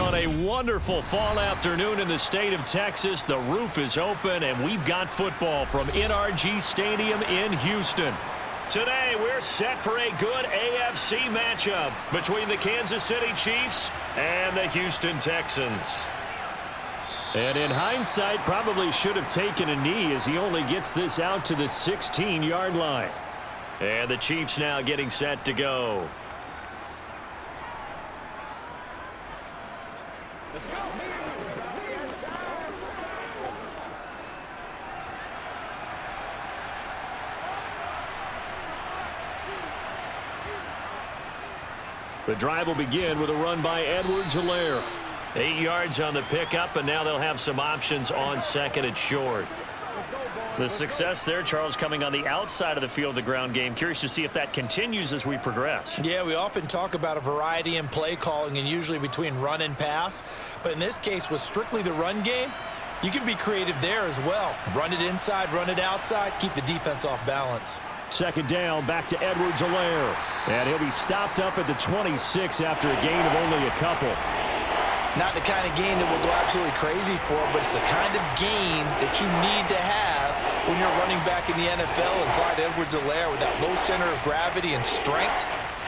On a wonderful fall afternoon in the state of Texas, the roof is open, and we've got football from NRG Stadium in Houston. Today, we're set for a good AFC matchup between the Kansas City Chiefs and the Houston Texans. And in hindsight, probably should have taken a knee as he only gets this out to the 16-yard line. And the Chiefs now getting set to go. Let's go. The drive will begin with a run by Edwards-Helaire. 8 yards on the pickup, and now they'll have some options on second and short. The success there, Charles, coming on the outside of the field of the ground game. Curious to see if that continues as we progress. Yeah, we often talk about a variety in play calling and usually between run and pass. But in this case, with strictly the run game, you can be creative there as well. Run it inside, run it outside, keep the defense off balance. Second down, back to Edwards-Helaire. And he'll be stopped up at the 26 after a gain of only a couple. Not the kind of gain that will go absolutely crazy for, but it's the kind of gain that you need to have when you're running back in the NFL. And Clyde Edwards-Helaire, with that low center of gravity and strength,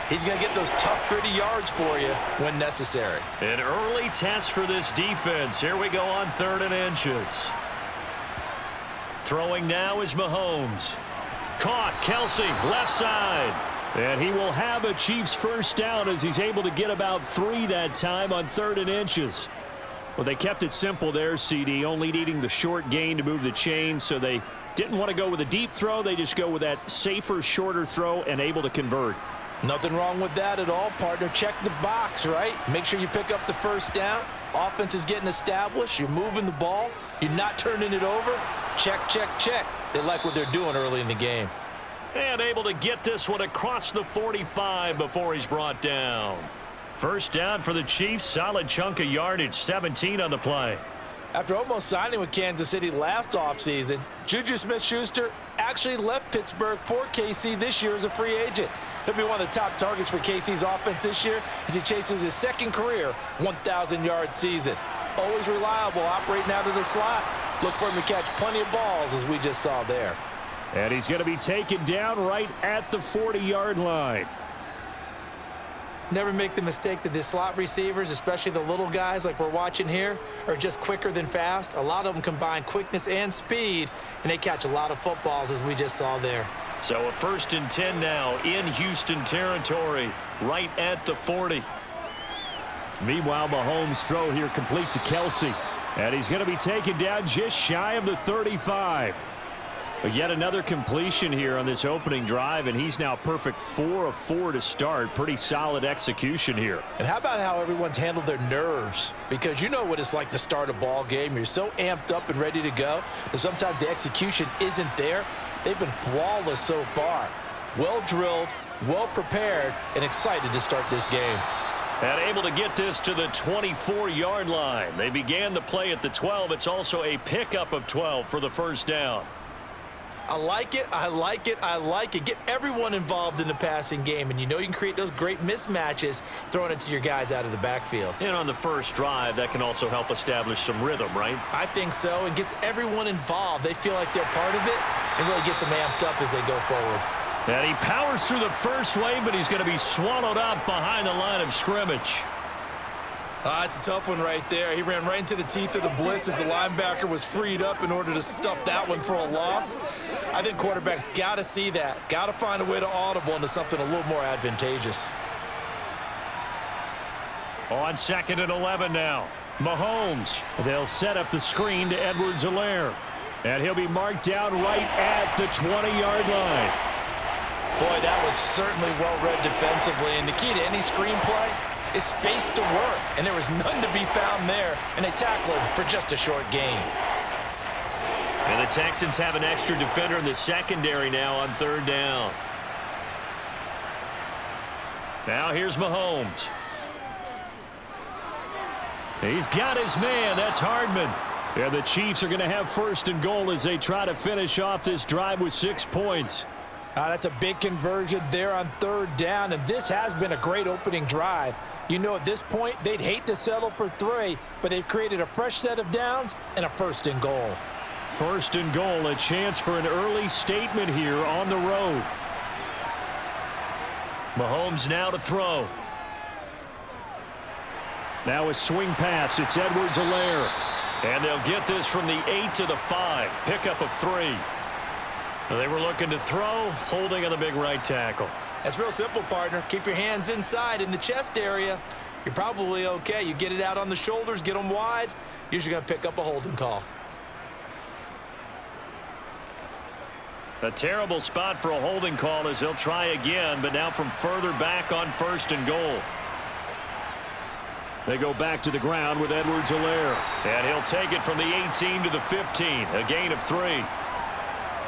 he's going to get those tough, gritty yards for you when necessary. An early test for this defense. Here we go on 3rd and inches. Throwing now is Mahomes. Caught, Kelsey, left side. And he will have a Chiefs first down as he's able to get about 3 that time on 3rd and inches. Well, they kept it simple there, CD, only needing the short gain to move the chains, so they didn't want to go with a deep throw. They just go with that safer, shorter throw and able to convert. Nothing wrong with that at all, partner. Check the box, right? Make sure you pick up the first down. Offense is getting established. You're moving the ball. You're not turning it over. Check, check, check. They like what they're doing early in the game. And able to get this one across the 45 before he's brought down. First down for the Chiefs. Solid chunk of yardage, 17 on the play. After almost signing with Kansas City last offseason, Juju Smith-Schuster actually left Pittsburgh for KC this year as a free agent. He'll be one of the top targets for KC's offense this year as he chases his second career 1,000-yard season. Always reliable, operating out of the slot. Look for him to catch plenty of balls, as we just saw there. And he's going to be taken down right at the 40-yard line. Never make the mistake that the slot receivers, especially the little guys like we're watching here, are just quicker than fast. A lot of them combine quickness and speed, and they catch a lot of footballs, as we just saw there. So a 1st and 10 now in Houston territory, right at the 40. Meanwhile, Mahomes' throw here complete to Kelsey. And he's going to be taken down just shy of the 35. But yet another completion here on this opening drive, and he's now perfect 4 of 4 to start. Pretty solid execution here. And how about how everyone's handled their nerves? Because you know what it's like to start a ball game. You're so amped up and ready to go that sometimes the execution isn't there. They've been flawless so far. Well drilled, well prepared, and excited to start this game. And able to get this to the 24-yard line. They began the play at the 12. It's also a pickup of 12 for the first down. I like it, I like it, I like it. Get everyone involved in the passing game, and you know you can create those great mismatches throwing it to your guys out of the backfield. And on the first drive, that can also help establish some rhythm, right? I think so, and gets everyone involved. They feel like they're part of it, and really gets them amped up as they go forward. And he powers through the first wave, but he's going to be swallowed up behind the line of scrimmage. It's a tough one right there. He ran right into the teeth of the blitz as the linebacker was freed up in order to stuff that one for a loss. I think quarterbacks got to see that. Got to find a way to audible into something a little more advantageous. On 2nd and 11 now. Mahomes. They'll set up the screen to Edwards-Helaire. And he'll be marked down right at the 20-yard line. Boy, that was certainly well-read defensively. And the key to any screenplay is space to work, and there was none to be found there, and they tackle him for just a short gain. And the Texans have an extra defender in the secondary now on 3rd down. Now here's Mahomes. He's got his man. That's Hardman. And the Chiefs are going to have 1st and goal as they try to finish off this drive with 6 points. That's a big conversion there on 3rd down, and this has been a great opening drive. You know, at this point, they'd hate to settle for 3, but they've created a fresh set of downs and a 1st and goal. 1st and goal, a chance for an early statement here on the road. Mahomes now to throw. Now a swing pass. It's Edwards-Helaire. And they'll get this from the 8 to the 5. Pickup of 3. They were looking to throw, holding on the big right tackle. That's real simple, partner. Keep your hands inside in the chest area. You're probably okay. You get it out on the shoulders, get them wide. Usually going to pick up a holding call. A terrible spot for a holding call as they'll try again, but now from further back on 1st and goal. They go back to the ground with Edwards-Helaire. And he'll take it from the 18 to the 15, a gain of 3.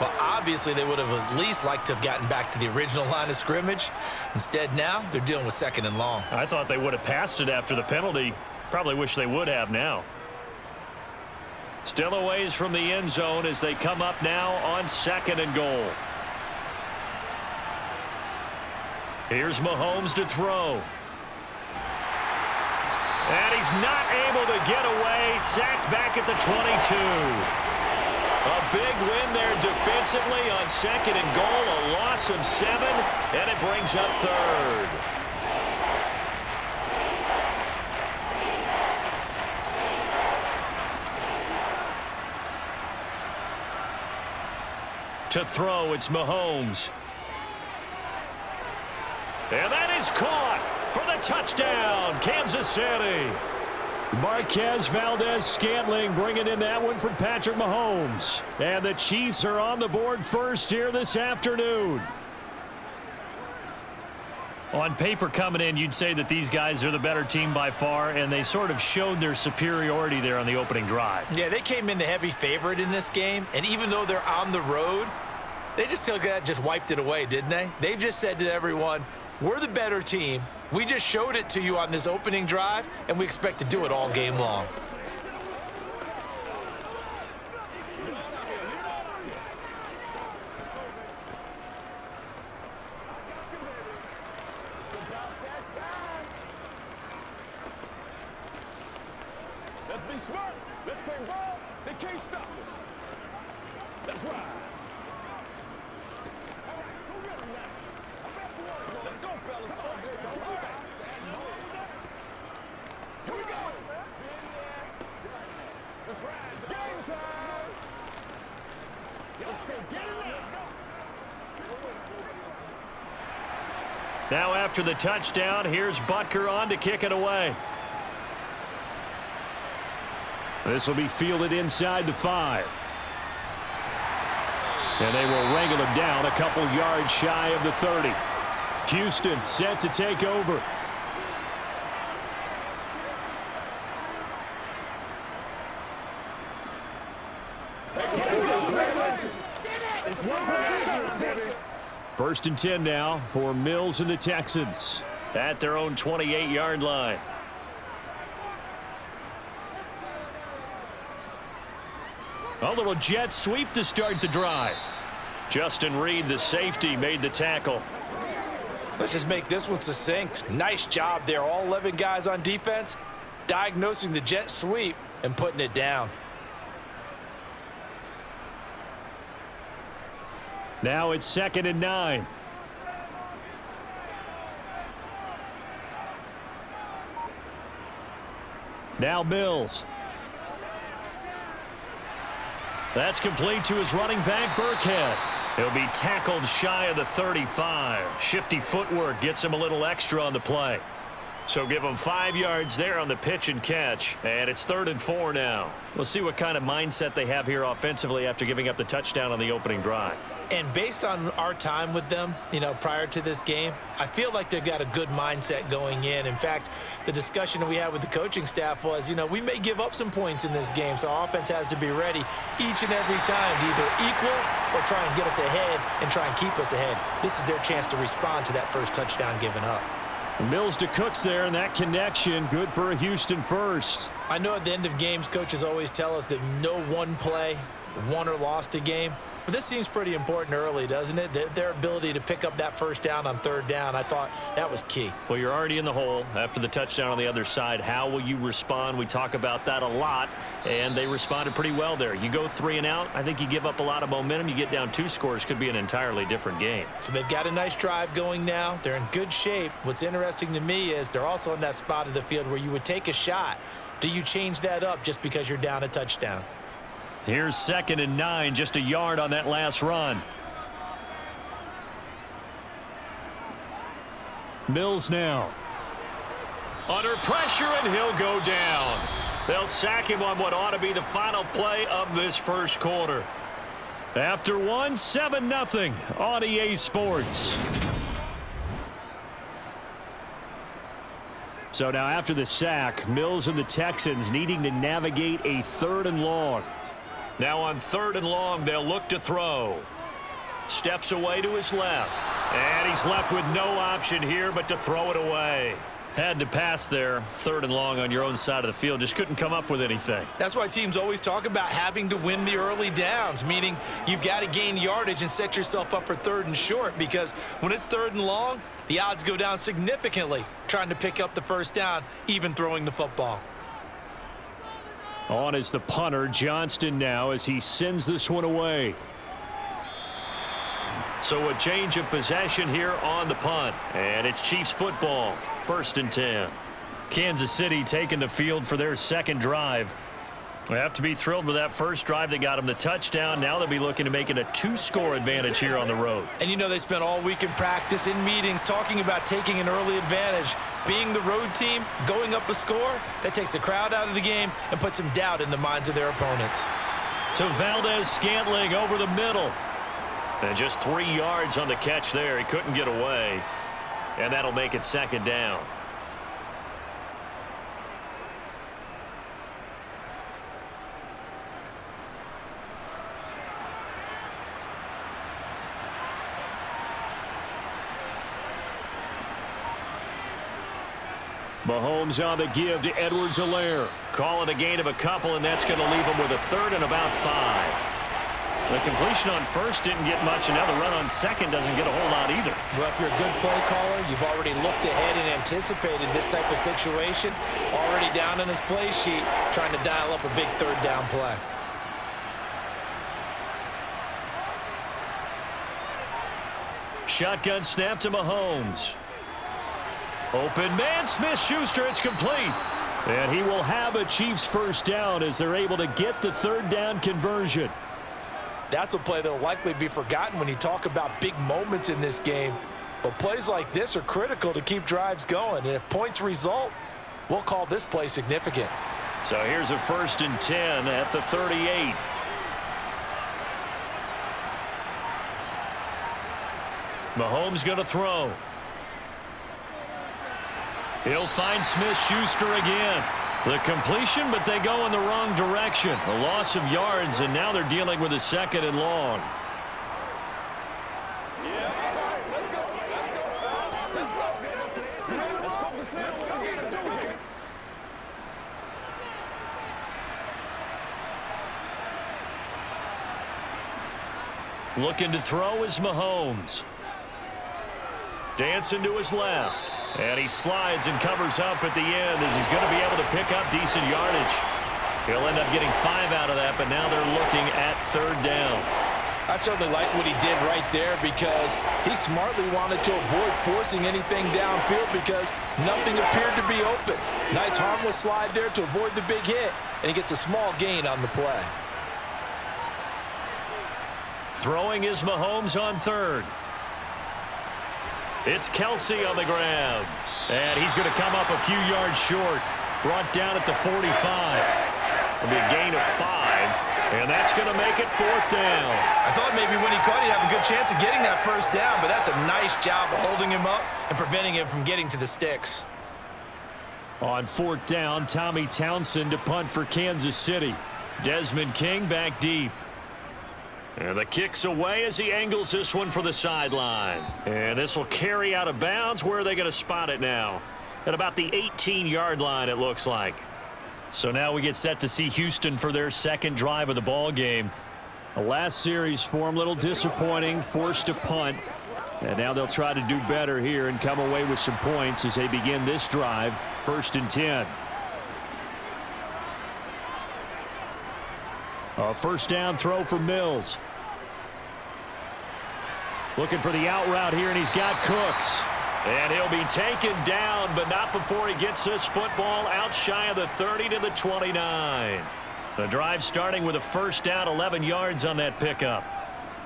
Well, obviously, they would have at least liked to have gotten back to the original line of scrimmage. Instead, now they're dealing with 2nd and long. I thought they would have passed it after the penalty. Probably wish they would have now. Still a ways from the end zone as they come up now on 2nd and goal. Here's Mahomes to throw. And he's not able to get away. Sacked back at the 22. A big win there defensively on 2nd and goal. A loss of 7, and it brings up 3rd. To throw, it's Mahomes. And that is caught for the touchdown, Kansas City. Marquez Valdez-Scantling bringing in that one from Patrick Mahomes. And the Chiefs are on the board first here this afternoon. On paper coming in, you'd say that these guys are the better team by far, and they sort of showed their superiority there on the opening drive. Yeah, they came in the heavy favorite in this game, and even though they're on the road, they just wiped it away, didn't they? They've just said to everyone, we're the better team. We just showed it to you on this opening drive, and we expect to do it all game long. Let's be smart. Let's play ball. They can't stop us. That's right. All right, go get him now. I'm back to work. Let's go, fellas. All good. All right. Here we go. That's right. It's game time. Let's go. Get him now. Let's go. Now after the touchdown, here's Butker on to kick it away. This will be fielded inside the 5. And they will wrangle him down a couple yards shy of the 30. Houston set to take over. First and 10 now for Mills and the Texans at their own 28-yard line. A little jet sweep to start the drive. Justin Reed, the safety, made the tackle. Let's just make this one succinct. Nice job there. All 11 guys on defense diagnosing the jet sweep and putting it down. Now it's 2nd and 9. Now Mills. That's complete to his running back, Burkhead. He'll be tackled shy of the 35. Shifty footwork gets him a little extra on the play. So give him 5 yards there on the pitch and catch. And it's 3rd and 4 now. We'll see what kind of mindset they have here offensively after giving up the touchdown on the opening drive. And based on our time with them, prior to this game, I feel like they've got a good mindset going in. In fact, the discussion that we had with the coaching staff was, we may give up some points in this game, so our offense has to be ready each and every time to either equal or try and get us ahead and try and keep us ahead. This is their chance to respond to that first touchdown given up. Mills to Cooks there, and that connection good for a Houston first. I know at the end of games, coaches always tell us that no one play won or lost a game. But this seems pretty important early, doesn't it? Their ability to pick up that first down on third down, I thought that was key. Well, you're already in the hole after the touchdown on the other side. How will you respond? We talk about that a lot, and they responded pretty well there. You go 3 and out, I think you give up a lot of momentum. You get down 2 scores, could be an entirely different game. So they've got a nice drive going now. They're in good shape. What's interesting to me is they're also in that spot of the field where you would take a shot. Do you change that up just because you're down a touchdown? Here's 2nd and 9, just a yard on that last run. Mills now. Under pressure, and he'll go down. They'll sack him on what ought to be the final play of this first quarter. After 1, 7-0 on EA Sports. So now after the sack, Mills and the Texans needing to navigate a 3rd and long. Now on 3rd and long, they'll look to throw. Steps away to his left. And he's left with no option here but to throw it away. Had to pass there. 3rd and long on your own side of the field. Just couldn't come up with anything. That's why teams always talk about having to win the early downs, meaning you've got to gain yardage and set yourself up for 3rd and short, because when it's 3rd and long, the odds go down significantly trying to pick up the first down, even throwing the football. On is the punter, Johnston, now as he sends this one away. So a change of possession here on the punt. And it's Chiefs football. 1st and 10. Kansas City taking the field for their 2nd drive. They have to be thrilled with that first drive that got them the touchdown. Now they'll be looking to make it a 2-score advantage here on the road. And you know they spent all week in practice, in meetings, talking about taking an early advantage. Being the road team, going up a score, that takes the crowd out of the game and puts some doubt in the minds of their opponents. To Valdez-Scantling over the middle. And just 3 yards on the catch there. He couldn't get away. And that'll make it 2nd down. Mahomes on the give to Edwards-Helaire. Call it a gain of a couple, and that's going to leave him with a 3rd and about 5. The completion on 1st didn't get much, and now the run on 2nd doesn't get a whole lot either. Well, if you're a good play caller, you've already looked ahead and anticipated this type of situation. Already down on his play sheet, trying to dial up a big 3rd down play. Shotgun snap to Mahomes. Open man, Smith-Schuster, it's complete. And he will have a Chiefs first down as they're able to get the 3rd down conversion. That's a play that will likely be forgotten when you talk about big moments in this game. But plays like this are critical to keep drives going. And if points result, we'll call this play significant. So here's a 1st and 10 at the 38. Mahomes going to throw. He'll find Smith-Schuster again. The completion, but they go in the wrong direction. A loss of yards, and now they're dealing with a 2nd and long. Looking to throw is Mahomes. Dancing to his left. And he slides and covers up at the end as he's going to be able to pick up decent yardage. He'll end up getting 5 out of that, but now they're looking at 3rd down. I certainly like what he did right there, because he smartly wanted to avoid forcing anything downfield because nothing appeared to be open. Nice harmless slide there to avoid the big hit, and he gets a small gain on the play. Throwing is Mahomes on 3rd. It's Kelsey on the ground. And he's going to come up a few yards short. Brought down at the 45. It'll be a gain of 5. And that's going to make it 4th down. I thought maybe when he caught, he'd have a good chance of getting that first down, but that's a nice job of holding him up and preventing him from getting to the sticks. On 4th down, Tommy Townsend to punt for Kansas City. Desmond King back deep. And the kick's away as he angles this one for the sideline. And this will carry out of bounds. Where are they going to spot it now? At about the 18-yard line, it looks like. So now we get set to see Houston for their 2nd drive of the ball game. The last series for him, a little disappointing, forced a punt. And now they'll try to do better here and come away with some points as they begin this drive, 1st and 10. A first down throw for Mills. Looking for the out route here, and he's got Cooks. And he'll be taken down, but not before he gets this football out shy of the 30 to the 29. The drive starting with a first down, 11 yards on that pickup.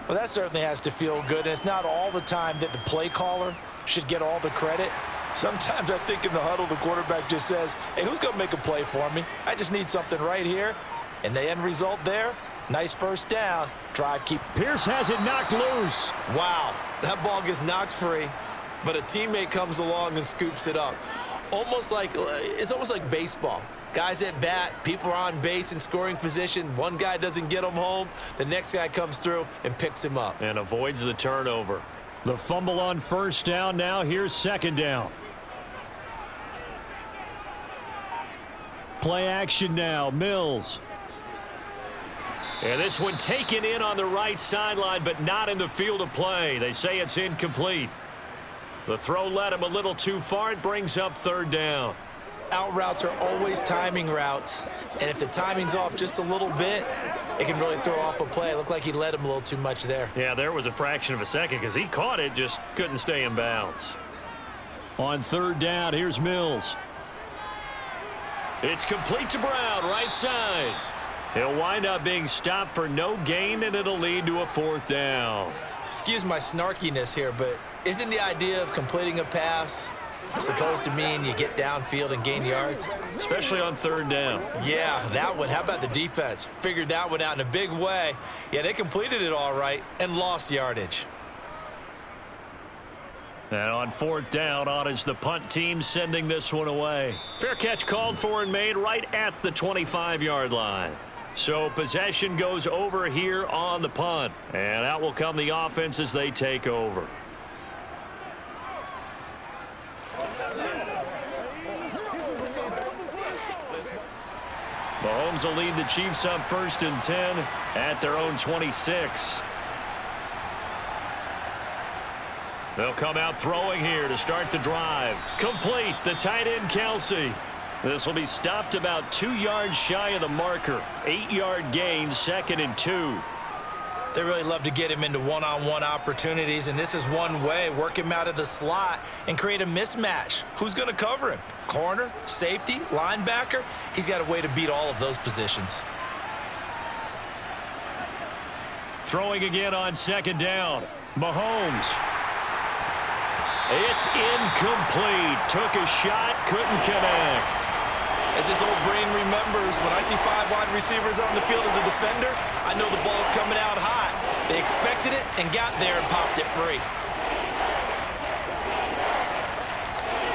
Well, that certainly has to feel good, and it's not all the time that the play caller should get all the credit. Sometimes I think in the huddle, the quarterback just says, hey, who's going to make a play for me? I just need something right here. And the end result there, nice first down. Drive keep. Pierce has it knocked loose. Wow, that ball gets knocked free, but a teammate comes along and scoops it up. It's almost like baseball. Guys at bat, people are on base in scoring position. One guy doesn't get him home. The next guy comes through and picks him up. And avoids the turnover. The fumble on first down now. Here's second down. Play action now. Mills. And this one taken in on the right sideline, but not in the field of play. They say it's incomplete. The throw led him a little too far. It brings up third down. Out routes are always timing routes, and if the timing's off just a little bit, it can really throw off a play. It looked like he led him a little too much there. Yeah, there was a fraction of a second because he caught it, just couldn't stay in bounds. On third down, here's Mills. It's complete to Brown, right side. He'll wind up being stopped for no gain, and it'll lead to a fourth down. Excuse my snarkiness here, but isn't the idea of completing a pass supposed to mean you get downfield and gain yards? Especially on third down. Yeah, that one. How about the defense? Figured that one out in a big way. Yeah, they completed it all right and lost yardage. And on fourth down, on is the punt team sending this one away. Fair catch called for and made right at the 25-yard line. So possession goes over here on the punt. And out will come the offense as they take over. Mahomes will lead the Chiefs up 1st and 10 at their own 26. They'll come out throwing here to start the drive. Complete, the tight end Kelsey. This will be stopped about 2 yards shy of the marker. 8-yard gain, 2nd and 2. They really love to get him into one-on-one opportunities, and this is one way. Work him out of the slot and create a mismatch. Who's going to cover him? Corner, safety, linebacker? He's got a way to beat all of those positions. Throwing again on second down. Mahomes. It's incomplete. Took a shot, couldn't connect. As his old brain remembers, when I see 5 wide receivers on the field as a defender, I know the ball's coming out hot. They expected it and got there and popped it free.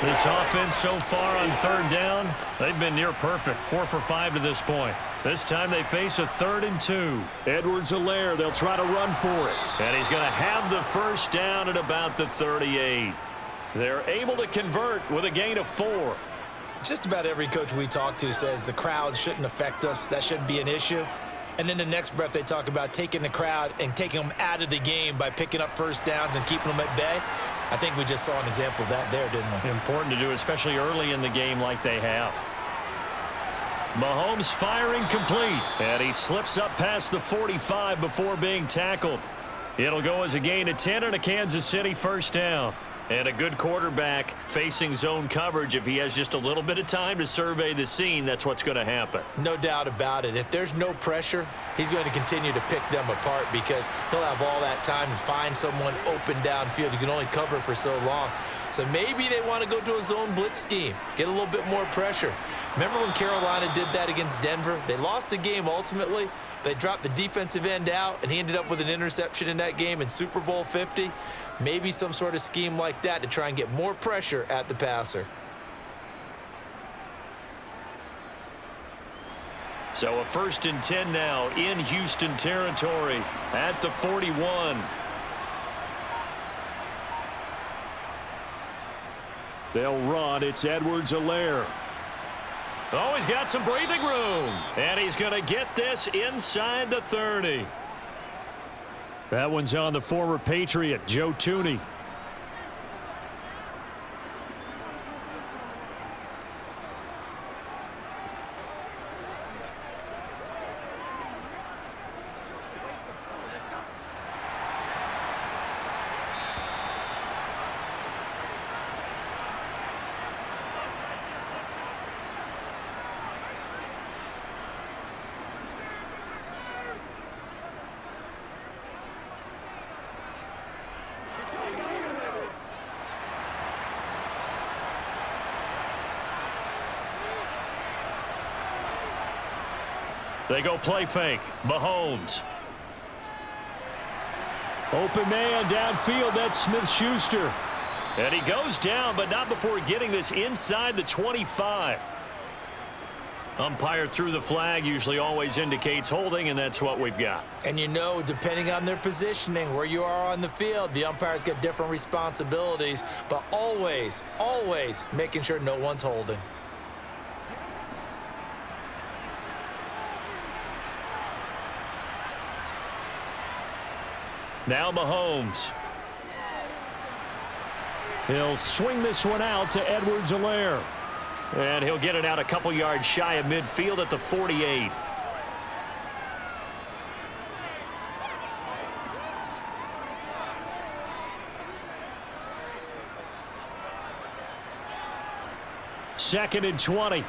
This offense so far on third down, they've been near perfect. 4 for 5 to this point. This time they face a 3rd and 2. Edwards-Helaire, they'll try to run for it. And he's going to have the first down at about the 38. They're able to convert with a gain of 4. Just about every coach we talk to says the crowd shouldn't affect us. That shouldn't be an issue. And in the next breath, they talk about taking the crowd and taking them out of the game by picking up first downs and keeping them at bay. I think we just saw an example of that there, didn't we? Important to do, especially early in the game like they have. Mahomes firing complete. And he slips up past the 45 before being tackled. It'll go as a gain of 10 and a Kansas City first down. And a good quarterback facing zone coverage. If he has just a little bit of time to survey the scene, that's what's going to happen. No doubt about it. If there's no pressure, he's going to continue to pick them apart because he'll have all that time to find someone open downfield. You can only cover for so long. So maybe they want to go to a zone blitz scheme, get a little bit more pressure. Remember when Carolina did that against Denver? They lost the game ultimately. They dropped the defensive end out, and he ended up with an interception in that game in Super Bowl 50. Maybe some sort of scheme like that to try and get more pressure at the passer. So a 1st and 10 now in Houston territory at the 41. They'll run. It's Edwards-Helaire. Oh, he's got some breathing room. And he's going to get this inside the 30. That one's on the former Patriot, Joe Tooney. They go play fake. Mahomes. Open man downfield. That's Smith-Schuster. And he goes down, but not before getting this inside the 25. Umpire threw the flag. Usually always indicates holding, and that's what we've got. And you know, depending on their positioning, where you are on the field, the umpire's got different responsibilities, but always, always making sure no one's holding. Now Mahomes. He'll swing this one out to Edwards-Helaire. And he'll get it out a couple yards shy of midfield at the 48. Second and 20.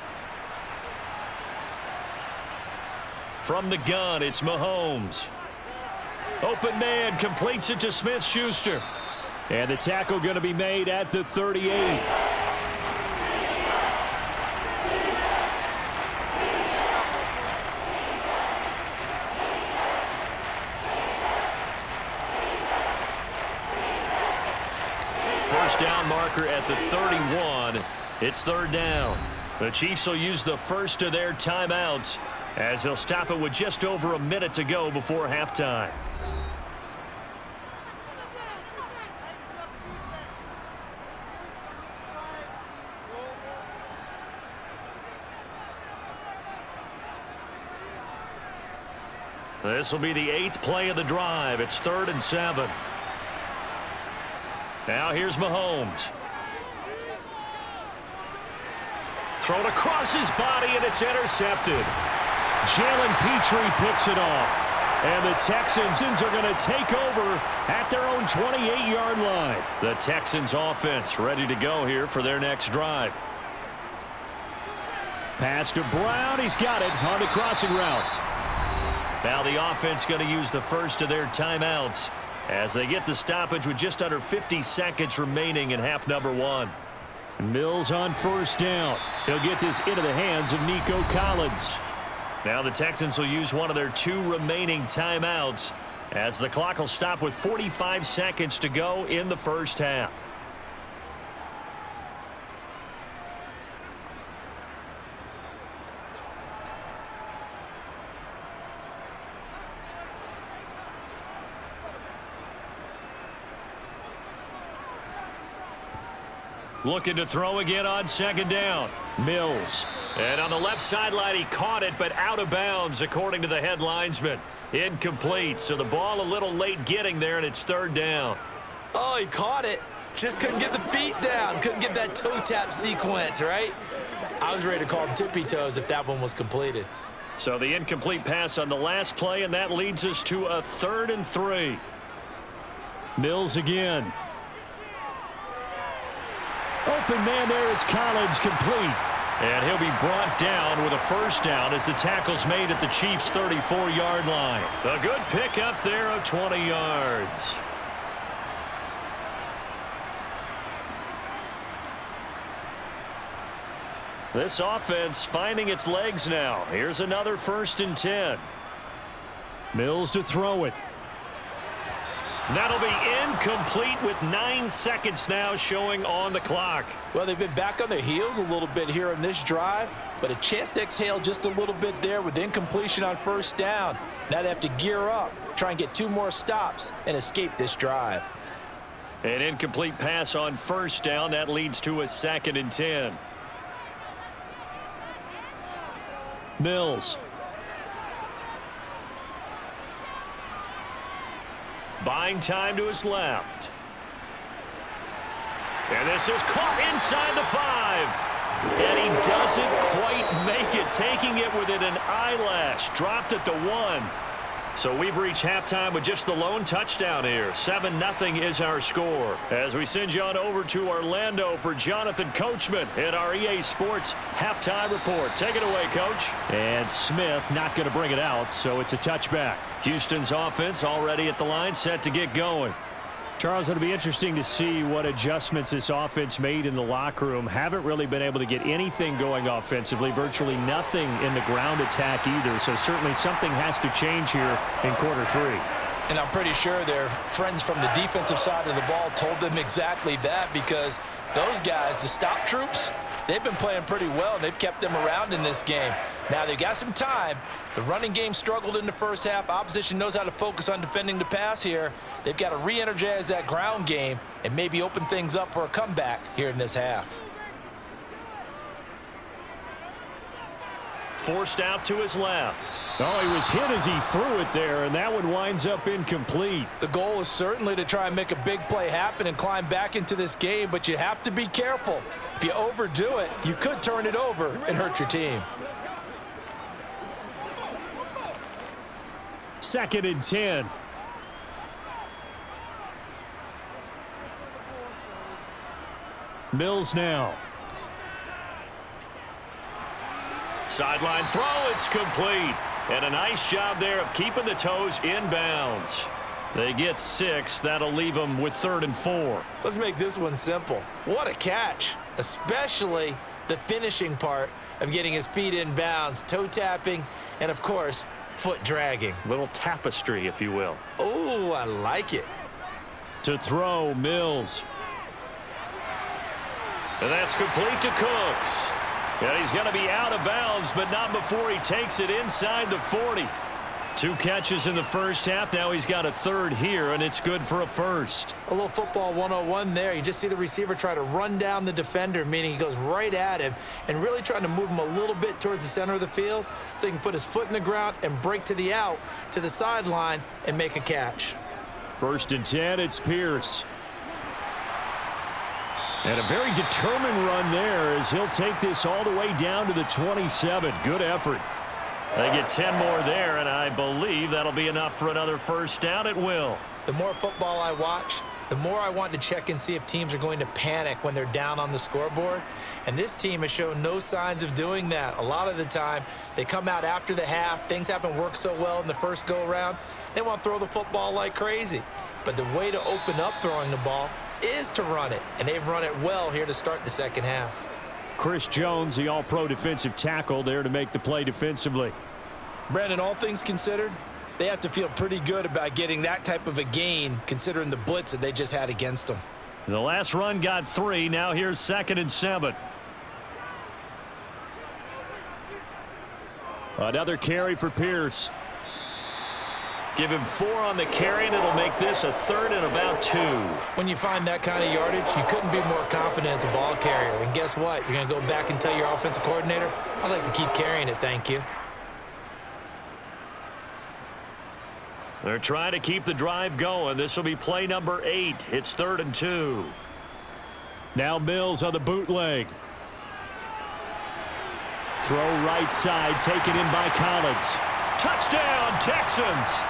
From the gun, it's Mahomes. Open man completes it to Smith-Schuster. And the tackle going to be made at the 38. First down marker at the 31. It's third down. The Chiefs will use the first of their timeouts as they'll stop it with just over a minute to go before halftime. This will be the 8th play of the drive. It's 3rd and 7. Now here's Mahomes. Thrown across his body, and it's intercepted. Jalen Petrie picks it off. And the Texans are going to take over at their own 28-yard line. The Texans offense ready to go here for their next drive. Pass to Brown. He's got it on the crossing route. Now the offense going to use the first of their timeouts as they get the stoppage with just under 50 seconds remaining in half number 1. Mills on first down. He'll get this into the hands of Nico Collins. Now the Texans will use one of their 2 remaining timeouts as the clock will stop with 45 seconds to go in the first half. Looking to throw again on second down. Mills. And on the left sideline, he caught it, but out of bounds, according to the head linesman. Incomplete, so the ball a little late getting there, and it's third down. Oh, he caught it. Just couldn't get the feet down. Couldn't get that toe tap sequence, right? I was ready to call him tippy toes if that one was completed. So the incomplete pass on the last play, and that leads us to a 3rd and 3. Mills again. Open man there is Collins, complete. And he'll be brought down with a first down as the tackle's made at the Chiefs' 34-yard line. A good pickup there of 20 yards. This offense finding its legs now. Here's another 1st and 10. Mills to throw it. That'll be incomplete with 9 seconds now showing on the clock. Well, they've been back on their heels a little bit here on this drive, but a chance to exhale just a little bit there with incompletion on first down. Now they have to gear up, try and get 2 more stops and escape this drive. An incomplete pass on first down. That leads to a 2nd and 10. Mills. Buying time to his left. And this is caught inside the 5. And he doesn't quite make it, taking it within an eyelash. Dropped at the 1. So we've reached halftime with just the lone touchdown here. 7-0 is our score. As we send you on over to Orlando for Jonathan Coachman in our EA Sports halftime report. Take it away, Coach. And Smith not going to bring it out, so it's a touchback. Houston's offense already at the line, set to get going. Charles, it'll be interesting to see what adjustments this offense made in the locker room. Haven't really been able to get anything going offensively, virtually nothing in the ground attack either. So certainly something has to change here in quarter 3. And I'm pretty sure their friends from the defensive side of the ball told them exactly that, because those guys, the stop troops, they've been playing pretty well. They've kept them around in this game. Now they've got some time. The running game struggled in the first half. Opposition knows how to focus on defending the pass here. They've got to re-energize that ground game and maybe open things up for a comeback here in this half. Forced out to his left. Oh, he was hit as he threw it there, and that one winds up incomplete. The goal is certainly to try and make a big play happen and climb back into this game, but you have to be careful. If you overdo it, you could turn it over and hurt your team. 2nd and 10. Mills now. Sideline throw, it's complete. And a nice job there of keeping the toes in bounds. They get 6. That'll leave them with 3rd and 4. Let's make this one simple. What a catch, especially the finishing part of getting his feet in bounds, toe tapping, and of course, foot dragging. Little tapestry, if you will. Oh, I like it. To throw, Mills. And that's complete to Cooks. And he's going to be out of bounds, but not before he takes it inside the 40. 2 catches in the first half. Now he's got a 3rd here, and it's good for a 1st. A little football 101 there. You just see the receiver try to run down the defender, meaning he goes right at him and really trying to move him a little bit towards the center of the field so he can put his foot in the ground and break to the out, to the sideline, and make a catch. 1st and 10, it's Pierce. And a very determined run there as he'll take this all the way down to the 27. Good effort. They get 10 more there, and I believe that'll be enough for another 1st down at will. The more football I watch, the more I want to check and see if teams are going to panic when they're down on the scoreboard. And this team has shown no signs of doing that. A lot of the time, they come out after the half. Things haven't worked so well in the first go-around. They want to throw the football like crazy. But the way to open up throwing the ball is to run it, and they've run it well here to start the second half. Chris Jones, the all-pro defensive tackle, there to make the play defensively. Brandon, all things considered, they have to feel pretty good about getting that type of a gain considering the blitz that they just had against them. The last run got 3. Now here's 2nd and 7. Another carry for Pierce. Give him 4 on the carry, and it'll make this a 3rd and about 2. When you find that kind of yardage, you couldn't be more confident as a ball carrier. And guess what? You're going to go back and tell your offensive coordinator, I'd like to keep carrying it, thank you. They're trying to keep the drive going. This will be play number 8. It's 3rd and 2. Now Mills on the bootleg. Throw right side, taken in by Collins. Touchdown, Texans!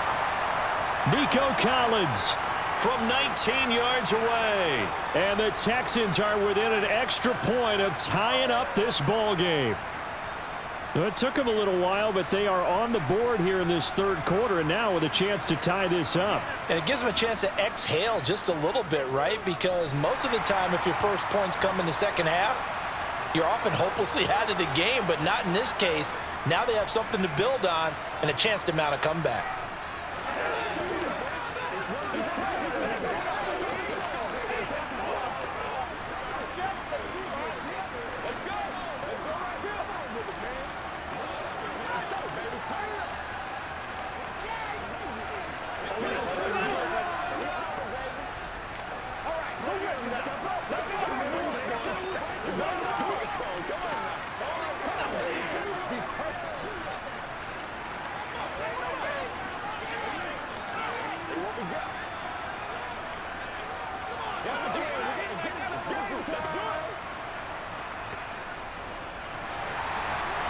Nico Collins from 19 yards away. And the Texans are within an extra point of tying up this ball game. It took them a little while, but they are on the board here in this 3rd quarter, and now with a chance to tie this up. And it gives them a chance to exhale just a little bit, right? Because most of the time, if your first points come in the second half, you're often hopelessly out of the game, but not in this case. Now they have something to build on and a chance to mount a comeback.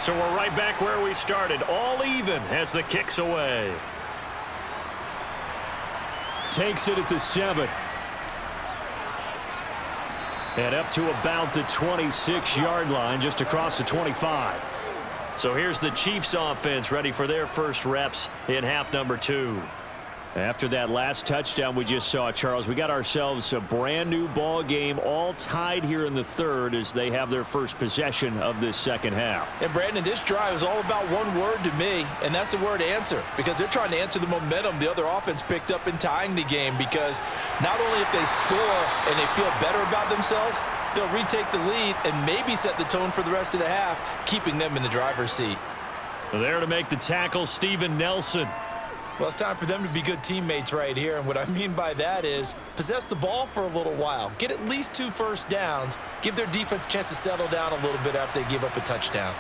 So we're right back where we started, all even as the kick's away. Takes it at the 7. And up to about the 26-yard line, just across the 25. So here's the Chiefs offense ready for their first reps in half number 2. After that last touchdown we just saw, Charles, we got ourselves a brand new ball game, all tied here in the third as they have their first possession of this second half. And Brandon, this drive is all about one word to me, and that's the word answer, because they're trying to answer the momentum the other offense picked up in tying the game, because not only if they score and they feel better about themselves, they'll retake the lead and maybe set the tone for the rest of the half, keeping them in the driver's seat. There to make the tackle, Steven Nelson. Well, it's time for them to be good teammates right here, and what I mean by that is possess the ball for a little while, get at least 2 first downs, give their defense a chance to settle down a little bit after they give up a touchdown.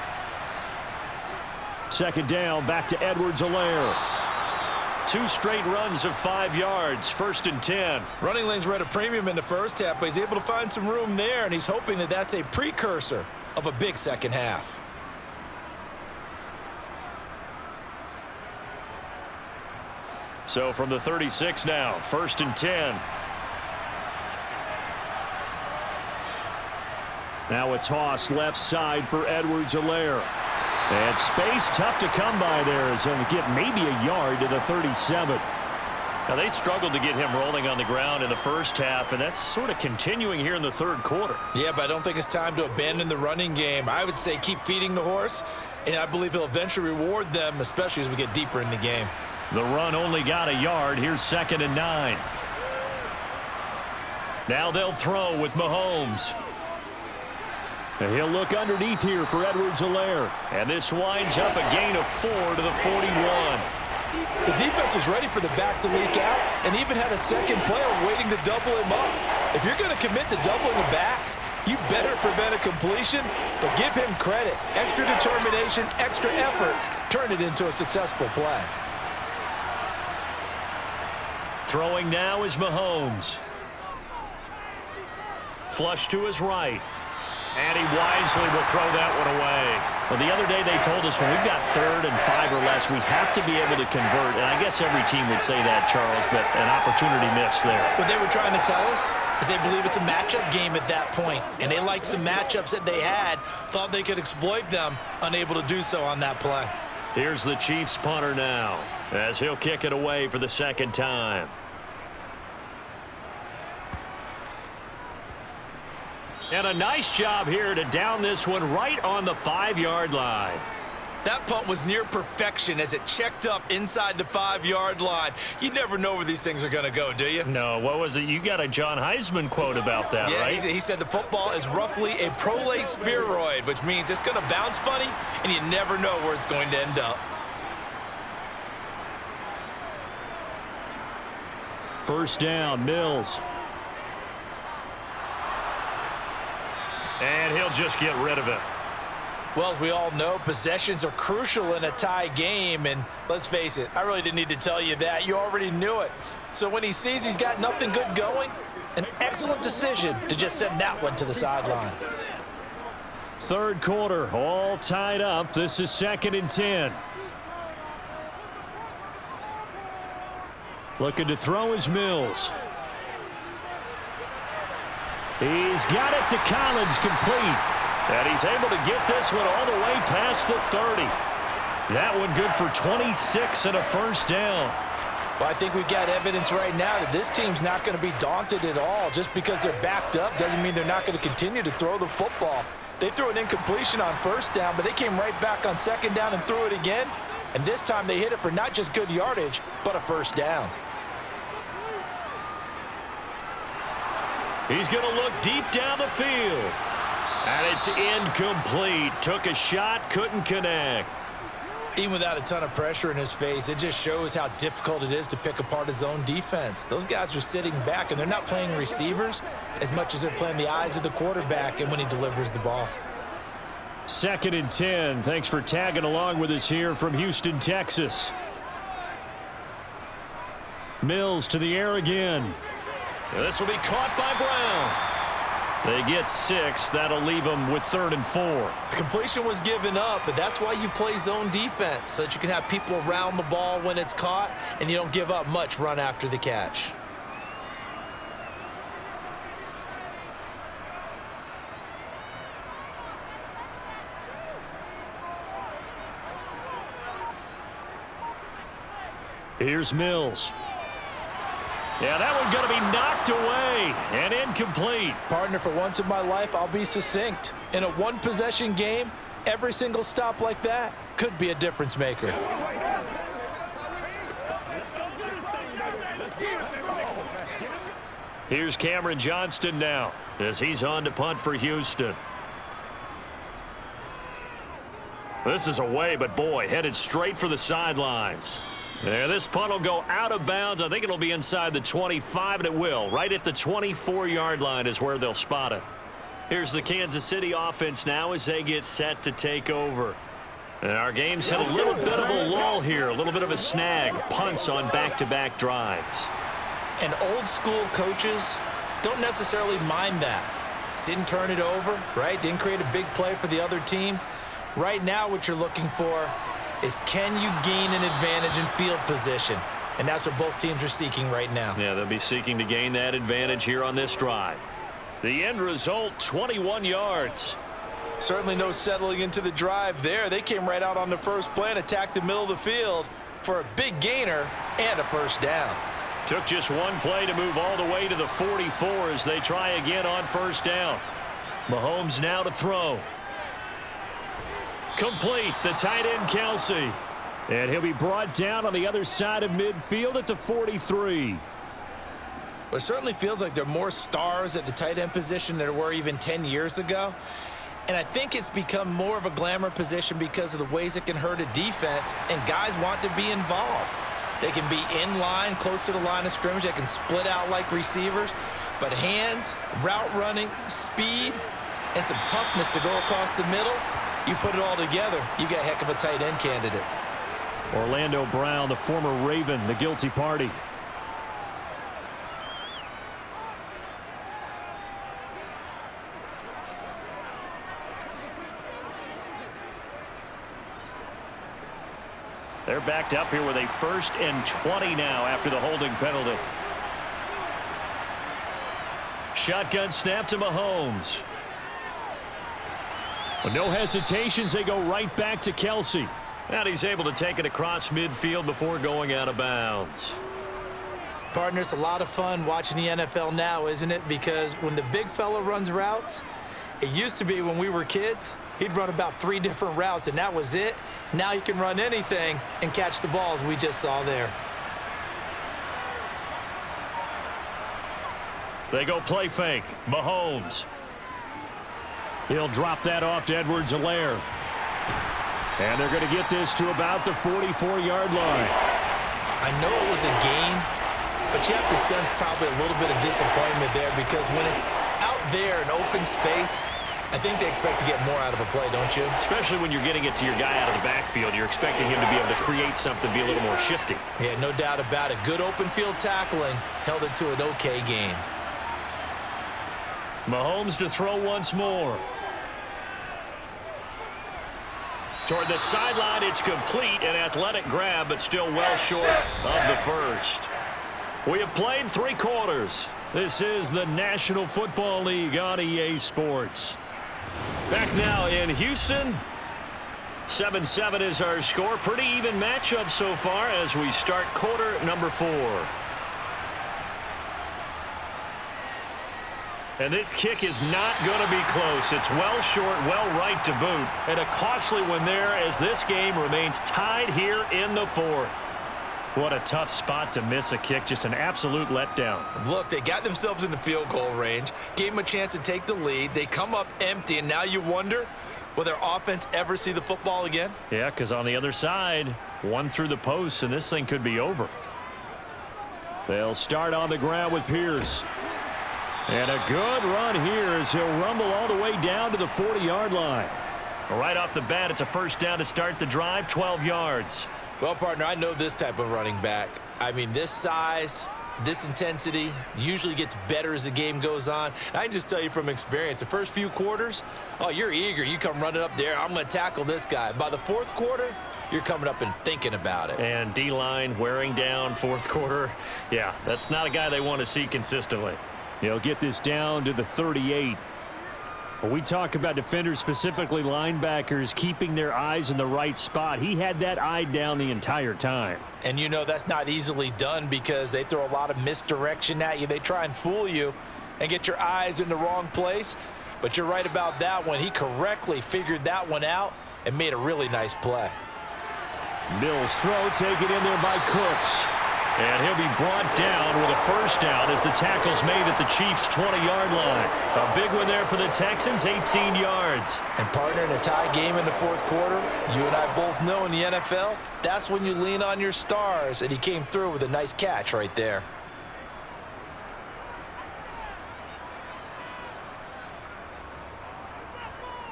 Second down, back to Edwards-Helaire. 2 straight runs of 5 yards, 1st and 10. Running lanes were at a premium in the first half, but he's able to find some room there, and he's hoping that that's a precursor of a big second half. So from the 36 now, 1st and 10. Now a toss left side for Edwards-Helaire. And space tough to come by there as he'll get maybe a yard to the 37. Now they struggled to get him rolling on the ground in the first half, and that's sort of continuing here in the third quarter. Yeah, but I don't think it's time to abandon the running game. I would say keep feeding the horse, and I believe he'll eventually reward them, especially as we get deeper in the game. The run only got a yard. Here's 2nd and 9. Now they'll throw with Mahomes. And he'll look underneath here for Edwards-Helaire. And this winds up a gain of 4 to the 41. The defense was ready for the back to leak out and even had a second player waiting to double him up. If you're going to commit to doubling the back, you better prevent a completion, but give him credit. Extra determination, extra effort, turn it into a successful play. Throwing now is Mahomes. Flush to his right. And he wisely will throw that one away. Well, the other day they told us when we've got 3rd and 5 or less, we have to be able to convert. And I guess every team would say that, Charles, but an opportunity missed there. What they were trying to tell us is they believe it's a matchup game at that point. And they liked some matchups that they had, thought they could exploit them, unable to do so on that play. Here's the Chiefs punter now as he'll kick it away for the second time. And a nice job here to down this one right on the 5-yard line. That punt was near perfection as it checked up inside the 5-yard line. You never know where these things are going to go, do you? No, what was it? You got a John Heisman quote about that, yeah, right? He said the football is roughly a prolate spheroid, which means it's going to bounce funny, and you never know where it's going to end up. First down, Mills. And he'll just get rid of it. Well, as we all know, possessions are crucial in a tie game, and let's face it, I really didn't need to tell you that. You already knew it. So when he sees he's got nothing good going, an excellent decision to just send that one to the sideline. Third quarter, all tied up. This is 2nd and 10. Looking to throw is Mills. He's got it to Collins, complete. And he's able to get this one all the way past the 30. That one good for 26 and a first down. Well, I think we've got evidence right now that this team's not going to be daunted at all. Just because they're backed up doesn't mean they're not going to continue to throw the football. They threw an incompletion on first down, but they came right back on second down and threw it again. And this time they hit it for not just good yardage, but a first down. He's going to look deep down the field. And it's incomplete. Took a shot, couldn't connect. Even without a ton of pressure in his face, it just shows how difficult it is to pick apart his own defense. Those guys are sitting back, and they're not playing receivers as much as they're playing the eyes of the quarterback and when he delivers the ball. 2nd and 10. Thanks for tagging along with us here from Houston, Texas. Mills to the air again. This will be caught by Brown. They get 6. That'll leave them with 3rd and 4. The completion was given up, but that's why you play zone defense, so that you can have people around the ball when it's caught, and you don't give up much run after the catch. Here's Mills. Yeah, that one's going to be knocked away and incomplete. Partner, for once in my life, I'll be succinct. In a one-possession game, every single stop like that could be a difference maker. Here's Cameron Johnston now as he's on to punt for Houston. This is away, but boy, headed straight for the sidelines. Yeah, this punt will go out of bounds. I think it'll be inside the 25, and it will. Right at the 24-yard line is where they'll spot it. Here's the Kansas City offense now as they get set to take over. And our game's had a little bit of a lull here, a little bit of a snag. Punts on back-to-back drives. And old-school coaches don't necessarily mind that. Didn't turn it over, right? Didn't create a big play for the other team. Right now what you're looking for is, can you gain an advantage in field position? And that's what both teams are seeking right now. Yeah, they'll be seeking to gain that advantage here on this drive. The end result, 21 yards. Certainly no settling into the drive there. They came right out on the first play and attacked the middle of the field for a big gainer and a first down. Took just one play to move all the way to the 44 as they try again on first down. Mahomes now to throw. Complete, the tight end Kelsey. And he'll be brought down on the other side of midfield at the 43. Well, it certainly feels like there are more stars at the tight end position than there were even 10 years ago. And I think it's become more of a glamour position because of the ways it can hurt a defense, and guys want to be involved. They can be in line, close to the line of scrimmage. They can split out like receivers. But hands, route running, speed, and some toughness to go across the middle, you put it all together, you got a heck of a tight end candidate. Orlando Brown, the former Raven, the guilty party. They're backed up here with a 1st and 20 now after the holding penalty. Shotgun snap to Mahomes. With no hesitations, they go right back to Kelsey. And he's able to take it across midfield before going out of bounds. Partner, it's a lot of fun watching the NFL now, isn't it? Because when the big fella runs routes, it used to be when we were kids, he'd run about 3 different routes, and that was it. Now you can run anything and catch the balls we just saw there. They go play fake. Mahomes. He'll drop that off to Edwards-Helaire. And they're going to get this to about the 44-yard line. I know it was a gain, but you have to sense probably a little bit of disappointment there, because when it's out there in open space, I think they expect to get more out of a play, don't you? Especially when you're getting it to your guy out of the backfield. You're expecting him to be able to create something, be a little more shifty. Yeah, no doubt about it. Good open field tackling held it to an okay gain. Mahomes to throw once more. Toward the sideline, it's complete. An athletic grab, but still well short of the first. We have played 3 quarters. This is the National Football League on EA Sports. Back now in Houston. 7-7 is our score. Pretty even matchup so far as we start quarter number 4. And this kick is not going to be close. It's well short, well right to boot. And a costly one there as this game remains tied here in the 4th. What a tough spot to miss a kick. Just an absolute letdown. Look, they got themselves in the field goal range, gave them a chance to take the lead. They come up empty, and now you wonder, will their offense ever see the football again? Yeah, because on the other side, one through the post, and this thing could be over. They'll start on the ground with Pierce. And a good run here as he'll rumble all the way down to the 40-yard line. Right off the bat, it's a first down to start the drive, 12 yards. Well, partner, I know this type of running back. I mean, this size, this intensity usually gets better as the game goes on. And I can just tell you from experience, the first few quarters, oh, you're eager. You come running up there, I'm going to tackle this guy. By the fourth quarter, you're coming up and thinking about it. And D-line wearing down fourth quarter. Yeah, that's not a guy they want to see consistently. He'll get this down to the 38. When we talk about defenders, specifically linebackers, keeping their eyes in the right spot, he had that eye down the entire time. And you know that's not easily done because they throw a lot of misdirection at you. They try and fool you and get your eyes in the wrong place. But you're right about that one. He correctly figured that one out and made a really nice play. Mills throw taken in there by Cooks. And he'll be brought down with a first down as the tackle's made at the Chiefs' 20-yard line. A big one there for the Texans, 18 yards. And partner, in a tie game in the fourth quarter, you and I both know in the NFL, that's when you lean on your stars, and he came through with a nice catch right there.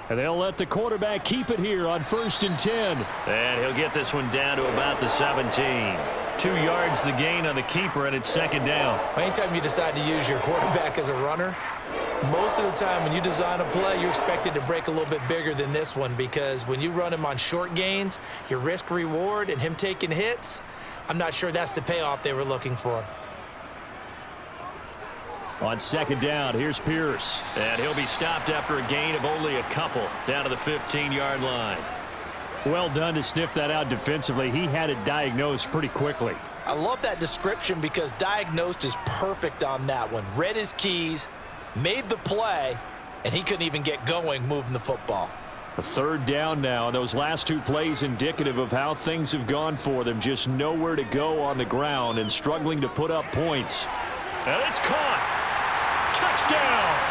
And they'll let the quarterback keep it here on 1st and 10. And he'll get this one down to about the 17. 2 yards the gain on the keeper, and it's 2nd down. Anytime you decide to use your quarterback as a runner, most of the time when you design a play, you're expected to break a little bit bigger than this one because when you run him on short gains, your risk-reward and him taking hits, I'm not sure that's the payoff they were looking for. On 2nd down, here's Pierce. And he'll be stopped after a gain of only a couple down to the 15-yard line. Well done to sniff that out defensively. He had it diagnosed pretty quickly. I love that description because diagnosed is perfect on that one. Read his keys, made the play, and he couldn't even get going moving the football. A 3rd down now, and those last 2 plays indicative of how things have gone for them. Just nowhere to go on the ground and struggling to put up points. And it's caught. Touchdown!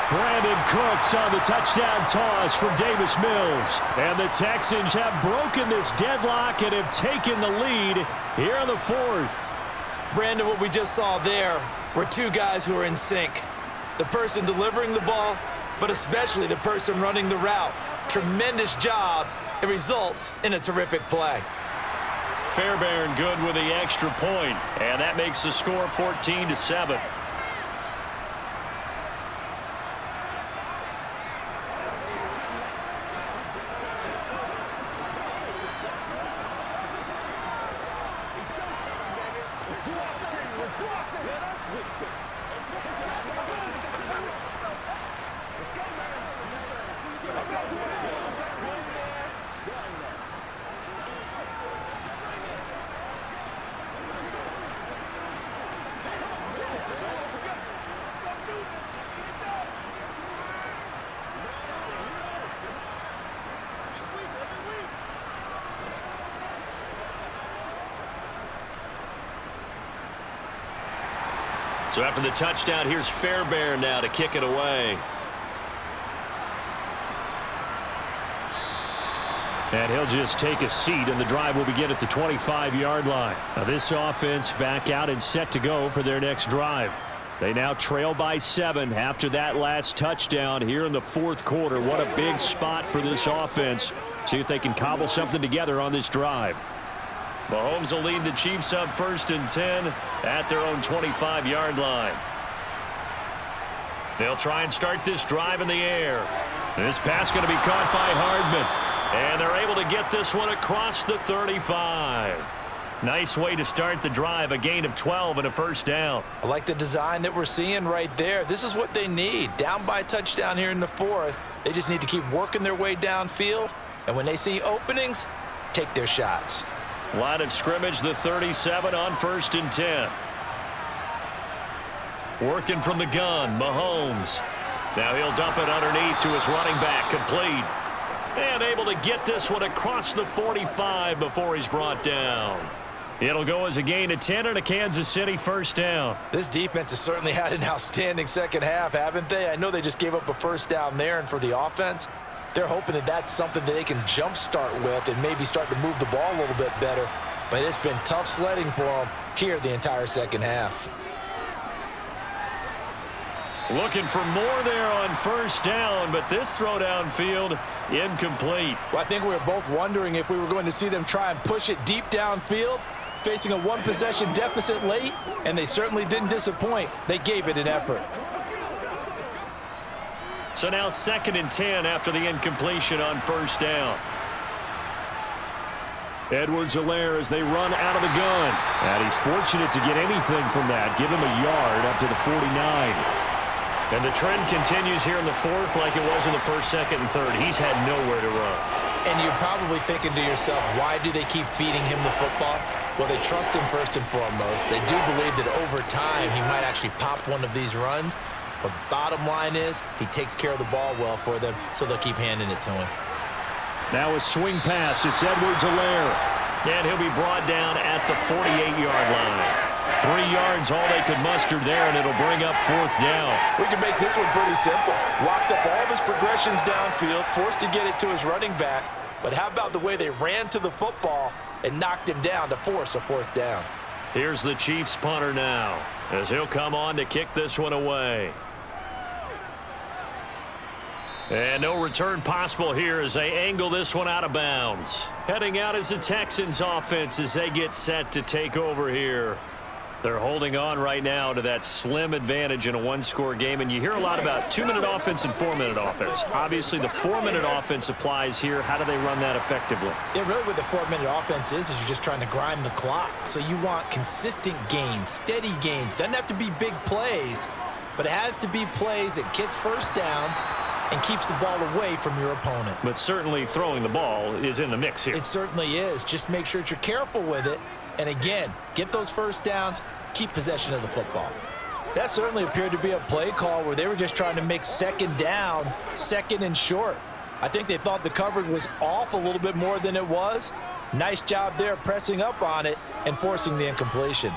Brandon Cooks on the touchdown toss from Davis Mills. And the Texans have broken this deadlock and have taken the lead here in the 4th. Brandon, what we just saw there were 2 guys who are in sync. The person delivering the ball, but especially the person running the route. Tremendous job. It results in a terrific play. Fairbairn good with the extra point, and that makes the score 14-7. So after the touchdown, here's Fairbairn now to kick it away. And he'll just take a seat, and the drive will begin at the 25-yard line. Now this offense back out and set to go for their next drive. They now trail by 7 after that last touchdown here in the 4th quarter. What a big spot for this offense. See if they can cobble something together on this drive. Mahomes will lead the Chiefs up 1st and 10 at their own 25-yard line. They'll try and start this drive in the air. This pass going to be caught by Hardman. And they're able to get this one across the 35. Nice way to start the drive, a gain of 12 and a 1st down. I like the design that we're seeing right there. This is what they need. Down by a touchdown here in the 4th. They just need to keep working their way downfield. And when they see openings, take their shots. Line of scrimmage, the 37 on 1st and 10. Working from the gun, Mahomes. Now he'll dump it underneath to his running back, complete. And able to get this one across the 45 before he's brought down. It'll go as a gain of 10 and a Kansas City 1st down. This defense has certainly had an outstanding second half, haven't they? I know they just gave up a 1st down there, and for the offense, they're hoping that that's something that they can jumpstart with and maybe start to move the ball a little bit better. But it's been tough sledding for them here the entire second half. Looking for more there on 1st down, but this throw downfield incomplete. Well, I think we were both wondering if we were going to see them try and push it deep downfield. facing a one-possession deficit late, and they certainly didn't disappoint. They gave it an effort. So now 2nd and 10 after the incompletion on 1st down. Edwards-Helaire as they run out of the gun. And he's fortunate to get anything from that. Give him a yard up to the 49. And the trend continues here in the 4th like it was in the 1st, 2nd, and 3rd. He's had nowhere to run. And you're probably thinking to yourself, why do they keep feeding him the football? Well, they trust him first and foremost. They do believe that over time he might actually pop one of these runs. But bottom line is he takes care of the ball well for them, so they'll keep handing it to him. Now a swing pass. It's Edwards-Helaire. And he'll be brought down at the 48-yard line. 3 yards all they could muster there, and it'll bring up 4th down. We can make this one pretty simple. Locked up all of his progressions downfield, forced to get it to his running back. But how about the way they ran to the football and knocked him down to force a 4th down? Here's the Chiefs punter now as he'll come on to kick this one away. And no return possible here as they angle this one out of bounds. Heading out is the Texans offense as they get set to take over here. They're holding on right now to that slim advantage in a one-score game, and you hear a lot about 2-minute offense and 4-minute offense. Obviously, the 4-minute offense applies here. How do they run that effectively? Yeah, really what the 4-minute offense is you're just trying to grind the clock. So you want consistent gains, steady gains. Doesn't have to be big plays, but it has to be plays that gets first downs and keeps the ball away from your opponent. But certainly throwing the ball is in the mix here. It certainly is. Just make sure that you're careful with it. And again, get those first downs, keep possession of the football. That certainly appeared to be a play call where they were just trying to make 2nd down, 2nd and short. I think they thought the coverage was off a little bit more than it was. Nice job there pressing up on it and forcing the incompletion.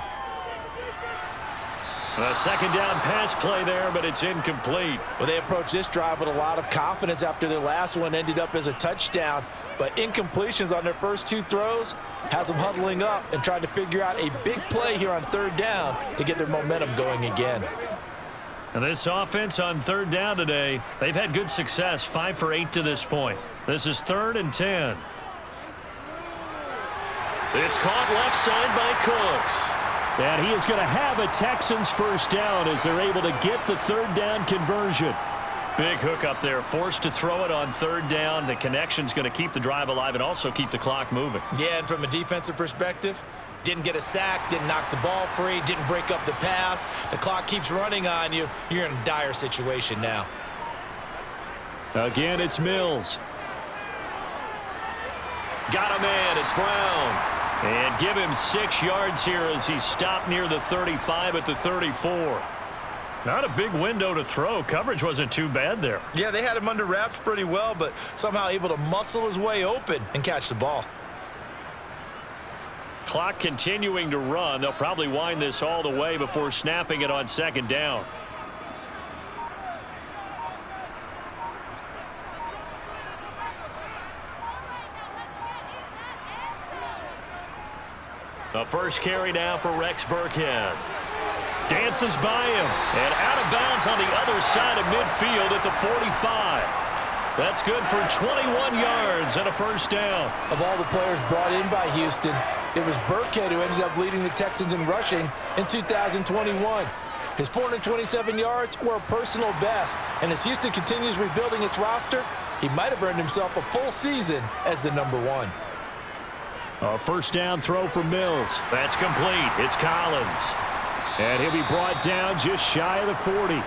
A 2nd down pass play there, but it's incomplete. Well, they approached this drive with a lot of confidence after their last one ended up as a touchdown. But incompletions on their first 2 throws has them huddling up and trying to figure out a big play here on 3rd down to get their momentum going again. And this offense on 3rd down today, they've had good success, 5 for 8 to this point. This is 3rd and 10. It's caught left side by Cooks. And he is going to have a Texans first down as they're able to get the 3rd down conversion. Big hook up there, forced to throw it on 3rd down. The connection's going to keep the drive alive and also keep the clock moving. Yeah, and from a defensive perspective, didn't get a sack, didn't knock the ball free, didn't break up the pass. The clock keeps running on you. You're in a dire situation now. Again, it's Mills. Got a man, it's Brown. And give him 6 yards here as he stopped near the 35 at the 34. Not a big window to throw. Coverage wasn't too bad there. Yeah, they had him under wraps pretty well, but somehow able to muscle his way open and catch the ball. Clock continuing to run. They'll probably wind this all the way before snapping it on 2nd down. The first carry now for Rex Burkhead. Dances by him, and out of bounds on the other side of midfield at the 45. That's good for 21 yards and a first down. Of all the players brought in by Houston, it was Burkhead who ended up leading the Texans in rushing in 2021. His 427 yards were a personal best, and as Houston continues rebuilding its roster, he might have earned himself a full season as the #1. A first down throw for Mills. That's complete. It's Collins. And he'll be brought down just shy of the 40.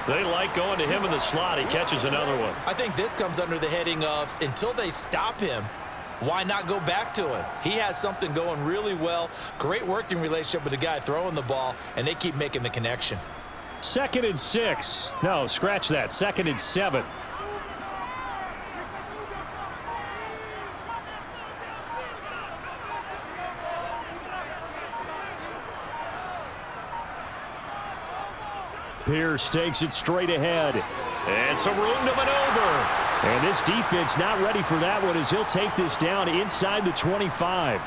They like going to him in the slot. He catches another one. I think this comes under the heading of until they stop him, why not go back to him? He has something going really well. Great working relationship with the guy throwing the ball, and they keep making the connection. 2nd and 6. No, scratch that. 2nd and 7. Pierce takes it straight ahead. And some room to maneuver. And this defense not ready for that one as he'll take this down inside the 25.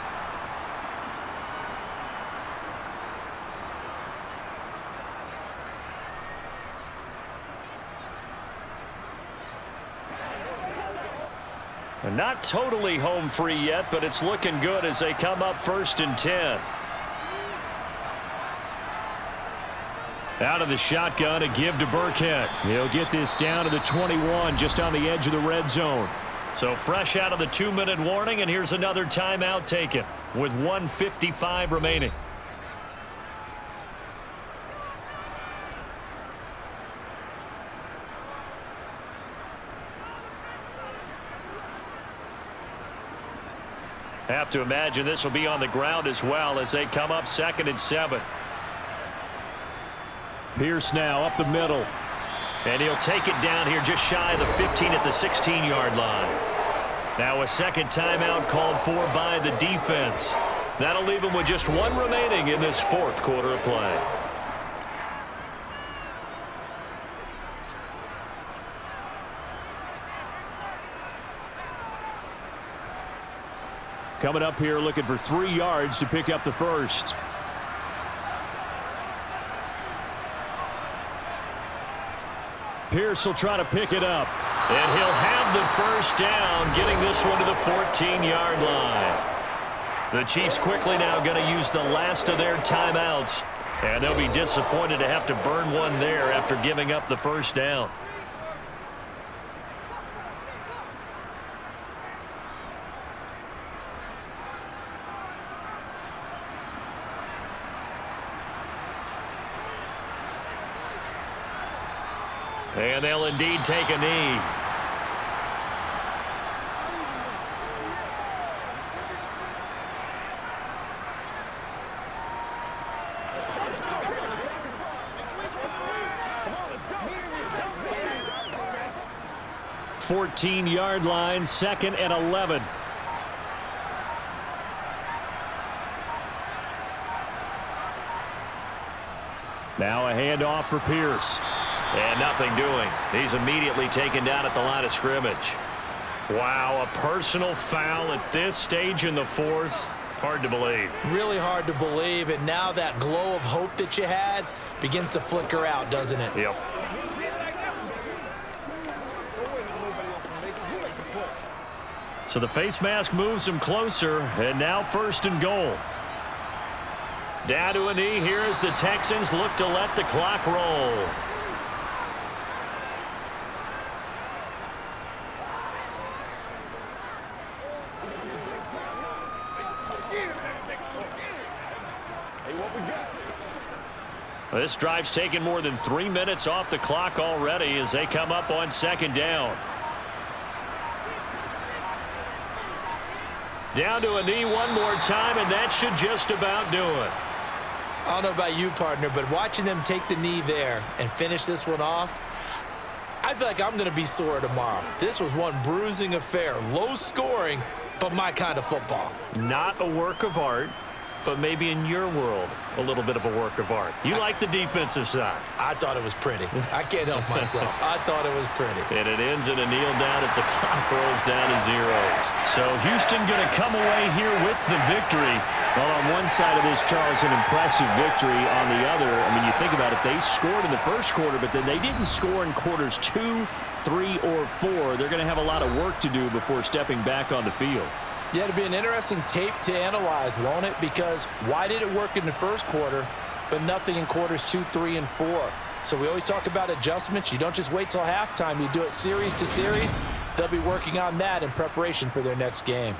Not totally home free yet, but it's looking good as they come up 1st and 10. Out of the shotgun, a give to Burkhead. He'll get this down to the 21, just on the edge of the red zone. So fresh out of the 2-minute warning, and here's another timeout taken with 1:55 remaining. Have to imagine this will be on the ground as well as they come up 2nd and 7. Pierce now up the middle. And he'll take it down here just shy of the 15 at the 16-yard line. Now a second timeout called for by the defense. That'll leave him with just 1 remaining in this 4th quarter of play. Coming up here looking for 3 yards to pick up the first. Pierce will try to pick it up. And he'll have the first down, getting this one to the 14-yard line. The Chiefs quickly now going to use the last of their timeouts. And they'll be disappointed to have to burn one there after giving up the first down. And they'll indeed take a knee. Yard line, 2nd and 11. Now a handoff for Pierce. And nothing doing. He's immediately taken down at the line of scrimmage. Wow, a personal foul at this stage in the 4th. Hard to believe. Really hard to believe, and now that glow of hope that you had begins to flicker out, doesn't it? Yep. So the face mask moves him closer, and now 1st and goal. Down to a knee here as the Texans look to let the clock roll. This drive's taken more than 3 minutes off the clock already as they come up on 2nd down. Down to a knee one more time, and that should just about do it. I don't know about you, partner, but watching them take the knee there and finish this one off, I feel like I'm going to be sore tomorrow. This was one bruising affair. Low scoring, but my kind of football. Not a work of art, but maybe in your world, a little bit of a work of art. You like the defensive side. I thought it was pretty. I can't help myself. I thought it was pretty. And it ends in a kneel down as the clock rolls down to zeros. So Houston going to come away here with the victory. Well, on one side of this, Charles, an impressive victory. On the other, I mean, you think about it, they scored in the first quarter, but then they didn't score in quarters 2, 3, or 4. They're going to have a lot of work to do before stepping back on the field. Yeah, it'll be an interesting tape to analyze, won't it? Because why did it work in the first quarter, but nothing in quarters 2, 3, and 4? So we always talk about adjustments. You don't just wait till halftime. You do it series to series. They'll be working on that in preparation for their next game.